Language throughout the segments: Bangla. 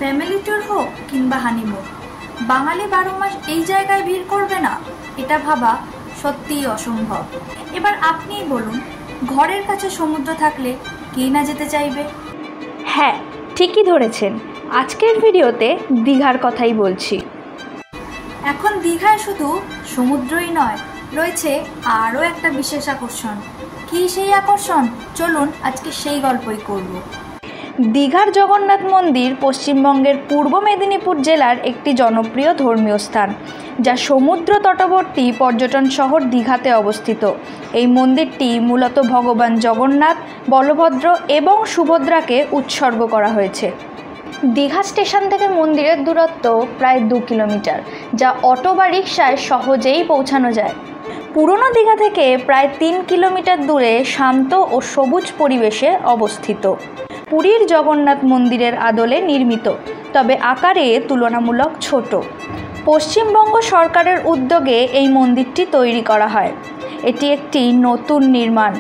ফ্যামিলি ট্যুর হোক কিংবা হানিমুন, বাঙালি 12 মাস এই জায়গায় ভিড় করবে না, এটা ভাবা সত্যিই অসম্ভব। এবার আপনিই বলুন, ঘরের কাছে সমুদ্র থাকলে কে না যেতে চাইবে? হ্যাঁ, ঠিকই ধরেছেন। আজকের ভিডিওতে দীঘার কথাই বলছি। এখন দীঘায় শুধু সমুদ্রই নয়, রয়েছে আরও একটা বিশেষ আকর্ষণ। কী সেই আকর্ষণ? চলুন আজকে সেই গল্পই করব। দীঘার জগন্নাথ মন্দির পশ্চিমবঙ্গের পূর্ব মেদিনীপুর জেলার একটি জনপ্রিয় ধর্মীয় স্থান, যা সমুদ্র তটবর্তী পর্যটন শহর দীঘাতে অবস্থিত। এই মন্দিরটি মূলত ভগবান জগন্নাথ, বলভদ্র এবং সুভদ্রাকে উৎসর্গ করা হয়েছে। দীঘা স্টেশন থেকে মন্দিরের দূরত্ব প্রায় 2 কিলোমিটার, যা অটো বা রিকশায় সহজেই পৌঁছানো যায়। পুরনো দীঘা থেকে প্রায় 3 কিলোমিটার দূরে শান্ত ও সবুজ পরিবেশে অবস্থিত। পুরীর জগন্নাথ মন্দিরের আদলে নির্মিত, তবে আকারে তুলনামূলক ছোট। পশ্চিমবঙ্গ সরকারের উদ্যোগে এই মন্দিরটি তৈরি করা হয়। এটি একটি নতুন নির্মাণ,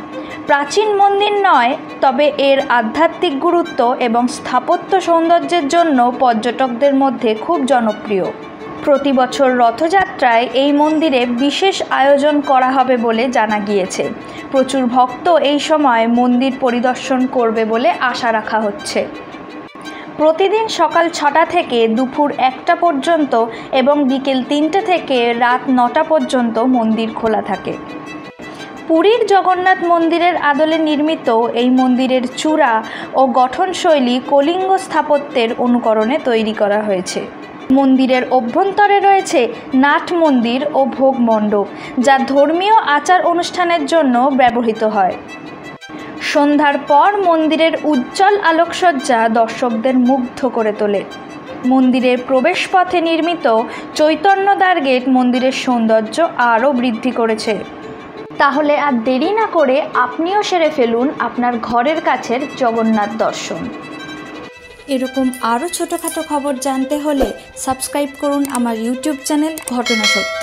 প্রাচীন মন্দির নয়, তবে এর আধ্যাত্মিক গুরুত্ব এবং স্থাপত্য সৌন্দর্যের জন্য পর্যটকদের মধ্যে খুব জনপ্রিয়। প্রতি বছর রথযাত্রায় এই মন্দিরে বিশেষ আয়োজন করা হবে বলে জানা গিয়েছে। প্রচুর ভক্ত এই সময় মন্দির পরিদর্শন করবে বলে আশা রাখা হচ্ছে। প্রতিদিন সকাল 6টা থেকে দুপুর 1টা পর্যন্ত এবং বিকেল 3টে থেকে রাত 9টা পর্যন্ত মন্দির খোলা থাকে। পুরীর জগন্নাথ মন্দিরের আদলে নির্মিত এই মন্দিরের চূড়া ও গঠনশৈলী কলিঙ্গ স্থাপত্যের অনুকরণে তৈরি করা হয়েছে। মন্দিরের অভ্যন্তরে রয়েছে নাট মন্দির ও ভোগ মণ্ডপ, যা ধর্মীয় আচার অনুষ্ঠানের জন্য ব্যবহৃত হয়। সন্ধ্যার পর মন্দিরের উজ্জ্বল আলোকসজ্জা দর্শকদের মুগ্ধ করে তোলে। মন্দিরের প্রবেশপথে নির্মিত চৈতন্য দ্বার গেট মন্দিরের সৌন্দর্য আরও বৃদ্ধি করেছে। তাহলে আর দেরি না করে আপনিও সেরে ফেলুন আপনার ঘরের কাছের জগন্নাথ দর্শন। এরকম আরও ছোটোখাটো খবর জানতে হলে সাবস্ক্রাইব করুন আমার ইউটিউব চ্যানেল ঘটনা সত্য।